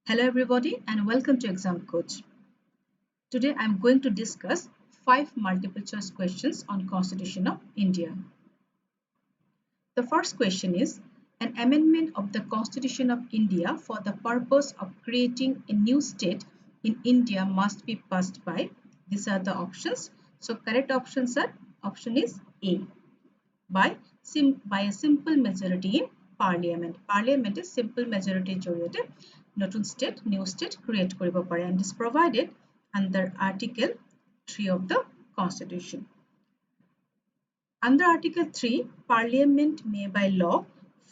Hello everybody and welcome to Exam Coach. Today I am going to discuss 5 multiple choice questions on Constitution of India. The first question is an amendment of the Constitution of India for the purpose of creating a new state in India must be passed by. These are the options. So correct options are option is A by a simple majority in parliament. Parliament is simple majority জৰিয়তে নতুন state new state create কৰিব পাৰে and is provided under article 3 of the constitution. Under article 3 parliament may by law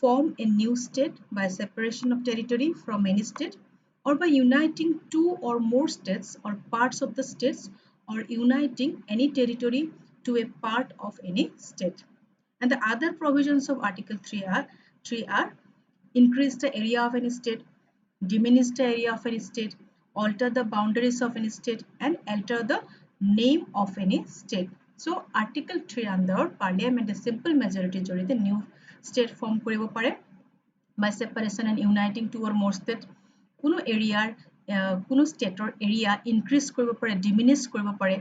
form a new state by separation of territory from any state or by uniting two or more states or parts of the states or uniting any territory to a part of any state. And the other provisions of Article 3 are increase the area of any state, diminish the area of any state, alter the boundaries of any state, and alter the name of any state. So Article 3 under Parliament a simple majority জৰিয়তে new state form কৰিব পাৰে by separation and uniting two or more state. কোনো এৰিয়াৰ কোনো ষ্টেটৰ area increase কৰিব পাৰে, diminish কৰিব পাৰে,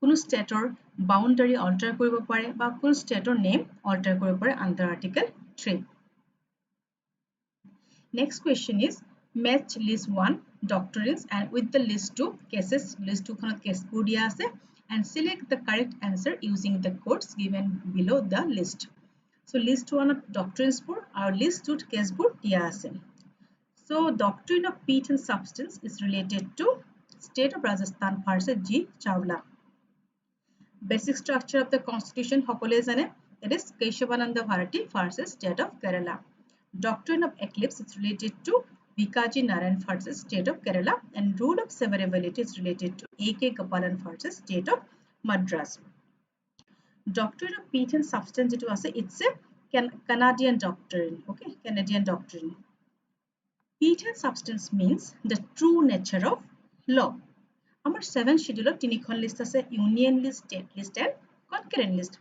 কোনো ষ্টেটৰ বাউণ্ডাৰী অল্টাৰ কৰিব পাৰে বা কোনো ষ্টেটৰ নেম অল্টাৰ কৰিব পাৰে under Article 3. Next question is match list 1 doctrines and with the list 2 cases. List 2 খনত কেছবোৰ দিয়া আছে and select the correct answer using the codes given below the list. So list 1 of doctrines বোৰ আৰু list 2 caseবোৰ দিয়া আছে. So doctrine of peat and substance is related to state of Rajasthan versus G. Chawla. Basic structure of the constitution সকলোৱে জানে, that is Keshavananda Bharati versus state of Kerala. Doctrine of eclipse is related to Vikaji Narayan versus state of Kerala and rule of severability is related to A.K. Gopalan versus state of Madras. Doctrine of peat and substance যেটো আছে, it's a Canadian doctrine. Okay, Canadian doctrine. Peat and substance means the true nature of law. Our 7th schedule তিনিখন list আছে, union list, state list and concurrent list.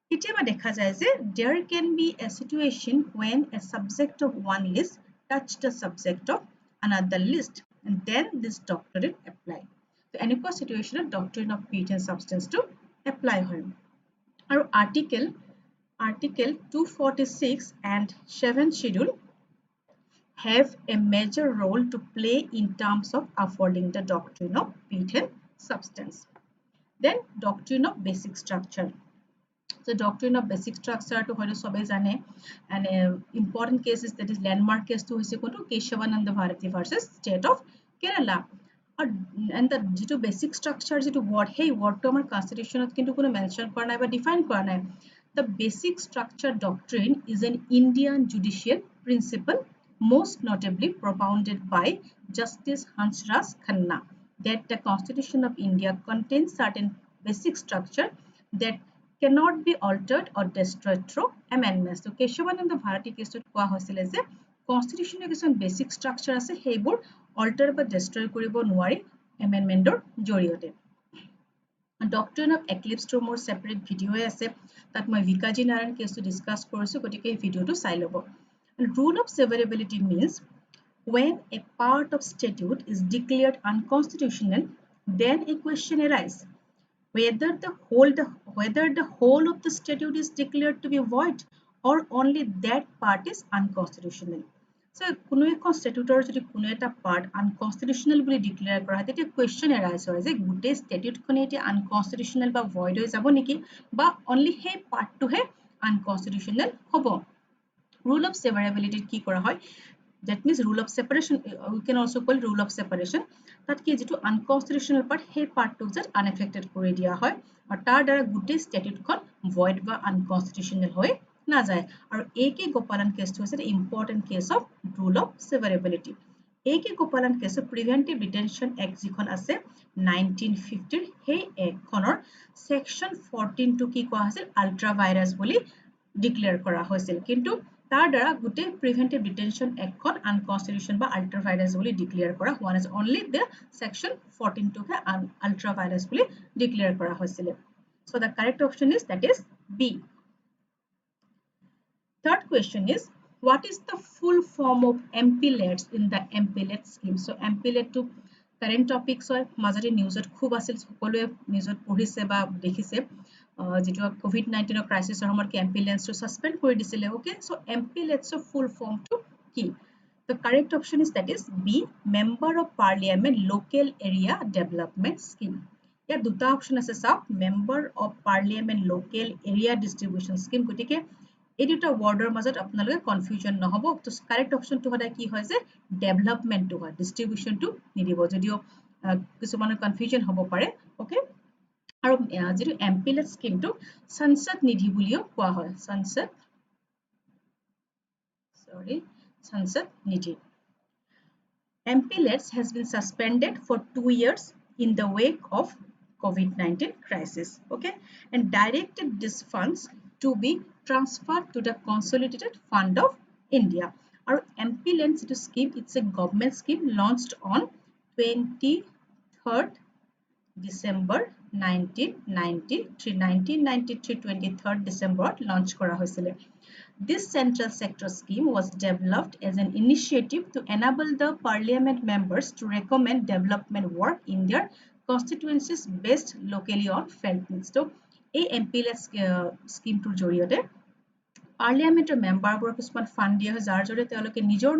কেতিয়াবা দেখা যায় যে there can be a situation when a subject of one list touch the subject of another list and then this doctrine apply. So এনেকুৱা situation doctrine of peat and substance to apply হয়. আৰু article 246 and 7th schedule have a major role to play in terms of affording the doctrine of peat and substance. Then doctrine of basic structure. So doctrine of basic structure to hoilo sobe jane and important cases that is landmark case to hoise kontu Keshavananda Bharati versus state of Kerala. And the যেটো basic structure যেটো word hey word to amar constitution ot kintu kono mention kora nai ba define kora nai. The basic structure doctrine is an Indian judicial principle most notably propounded by Justice Hansraj Khanna that the Constitution of India contains certain basic structure that cannot be altered or destroyed through amendments. So Keshavananda Bharati case to কোৱা হৈছিল যে constitution কিছুমান basic structure আছে সেইবোৰ alter বা destroy কৰিব নোৱাৰি amendmentৰ জৰিয়তে. Doctrine of eclipse to more separate video আছে তাত মই Vikaji Narayan case to discuss কৰিছো গতিকে এই ভিডিওটো চাই লব. Rule of severability means when a part of statute is declared unconstitutional, then a question arises whether the whole of the statute is declared to be void or only that part is unconstitutional. So কোনো এখন statute যদি কোনো এটা part unconstitutional বুলি declare কৰা হয় তেতিয়া question arise হয় যে গোটেই statute খনে এতিয়া unconstitutional বা void হৈ যাব নেকি বা only সেই পাৰ্টটোহে unconstitutional হ'ব. Rule of severability কি কৰা হয়, that means rule of separation, we can also call rule of separation. তাত কি যেটো unconstitutional part সেই পাৰ্টটো যে unaffected কৰি দিয়া হয় আৰু তাৰ দ্বাৰা গোটেই statute-খন void বা unconstitutional হৈ না যায় আৰু A.K. Gopalan case হৈছে the important case of rule of severability. A.K. Gopalan case preventive detention act যিখন আছে 1950 সেই একখনৰ section 14 টো কি কোৱা হৈছিল ultra virus বুলি declare কৰা হৈছিল কিন্তু তাৰ দ্বাৰা গোটেই preventive detention act খন unconstitutional বা ultra virus বুলি declare কৰা হোৱা নাই, only the section 14 টো হে ultra virus বুলি declare কৰা হৈছিল. So the correct option is that is B. Third question is What is the full form of MPLETs in the MPLET scheme? So MPLET to current topics হয় মাজতে নিউজত খুব আছিল সকলোৱে নিউজত পঢ়িছে বা দেখিছে যেটো COVID-19 ক্ৰাইসিছৰ সময়ত MPLETটো সাসপেন্ড কৰি দিছিলে ওকে সো MPLETৰ ফুল ফৰ্মটো কি The correct option is that is B Member of Parliament Local Area Development Scheme ইয়াত দুটা অপশন আছে চাওক Member of Parliament Local Area Distribution Scheme গতিকে এই দুটা ওয়াৰ্ডৰ মাজত আপোনালোকে কনফিউজন নহব তো কাৰেক্ট অপশনটো হদায় কি হয় যে ডেভেলপমেন্টটো হয় ডিস্ট্ৰিবিউশনটো নিদিব যদিও কিছুমানৰ কনফিউজন হ'ব পাৰে ওকে আৰু যেটো এমপিলেট স্কিমটো সংসদ নিধি বুলিও কোৱা হয় সংসদ নিধি MPLETs has been suspended for 2 years in the wake of COVID-19 crisis, okay, and directed these funds to be transferred to the Consolidated Fund of India. Our MPLETs scheme, it's a government scheme launched on 23rd December 1993 23rd December launch kora hoisile. This central sector scheme was developed as an initiative to enable the parliament members to recommend development work in their constituencies based locally on felt needs. So, a MPLET scheme to joriote parliamentar member bor kisman fund dia hoy jar jore teoloke nijor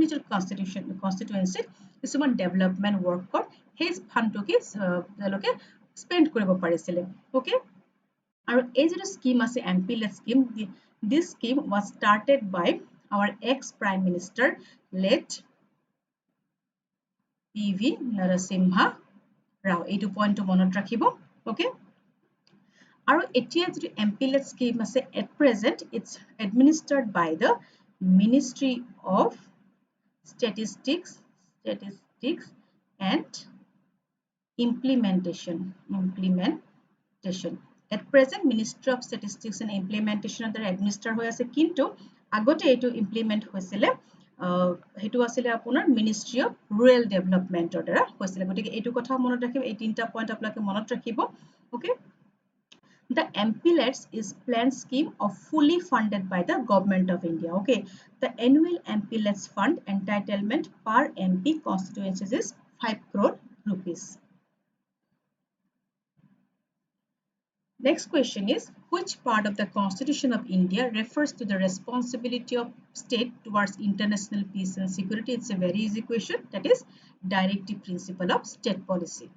constituency kisman development work kor his fund to ki teoloke spend koribo parisile okay aru ei je scheme ase MPLET scheme this scheme was started by our ex prime minister late PV Narasimha Rao eitu point to monot rakhibo okay aru etia je MPLET scheme ase at present it's administered by the Ministry of Statistics and Implementation at present Ministry of Statistics and Implementation are administer hoy ase kintu agote etu implement hoisile hetu asile apunar Ministry of Rural Development or dara hoisile gotike etu kotha monot rakhibo ei tinta point aplake monot rakhibo okay The MPLETs is planned scheme of fully funded by the government of India. Okay, the annual MPLETs fund entitlement per MP constituencies is 5 crore rupees. Next question is, which part of the Constitution of India refers to the responsibility of state towards international peace and security? It's a very easy question. That is directive principle of state policy.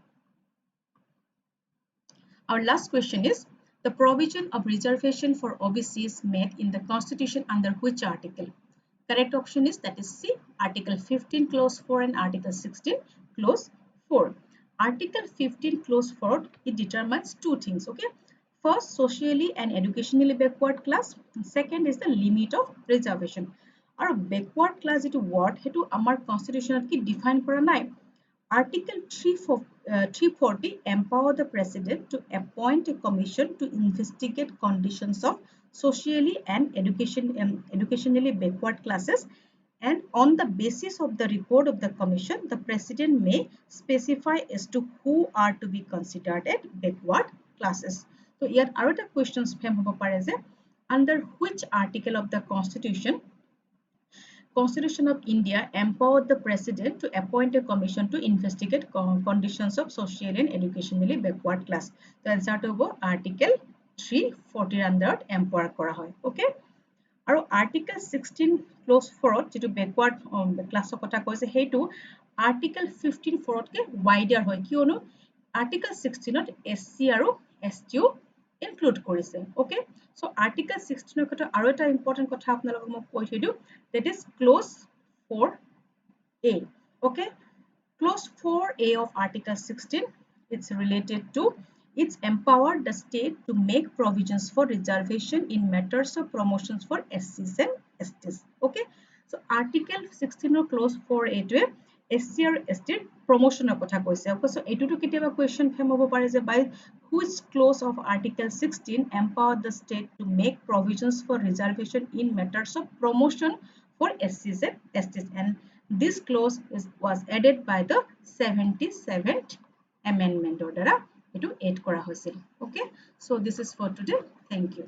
Our last question is, the provision of reservation for OBC is made in the Constitution under which article? Correct option is that is C, Article 15 Clause 4 and Article 16 Clause 4. Article 15 Clause 4, it determines two things, okay? First, socially and educationally backward class. Second is the limit of reservation. Our backward class is word hetu amar constitution ki define kora nai. Article 340 empower the president to appoint a commission to investigate conditions of socially and educationally backward classes, and on the basis of the report of the commission the president may specify as to who are to be considered as backward classes. So yet another questions frame hobo pare je under which article of the Constitution of India empowered the president to appoint a commission to investigate conditions of social and educationally backward class. The answer to Article 340 under empower kora hoy. Okay. Aru Article 16 Clause 4 যেটো backward class কথা কৈছে হেতু Article 15 4 কে wider হয় কিয়নো Article 16 ত SC আৰু ST include কৰিছে okay so Article 16 ৰ কথা আৰু এটা important কথা আপোনালোকক মই কৈ থৈ দিও that is Clause 4A okay Clause 4A of Article 16 it's related to it's empowered the state to make provisions for reservation in matters of promotions for SCs and STs okay so Article 16 Clause 4A to SC or ST promotion of kotha koise okay so etu to kitiaba question fem hobo pare je by which clause of Article 16 empower the state to make provisions for reservation in matters of promotion for SCs and STs, and this clause was added by the 77th amendment or dara etu add kora hoisil okay so this is for today thank you.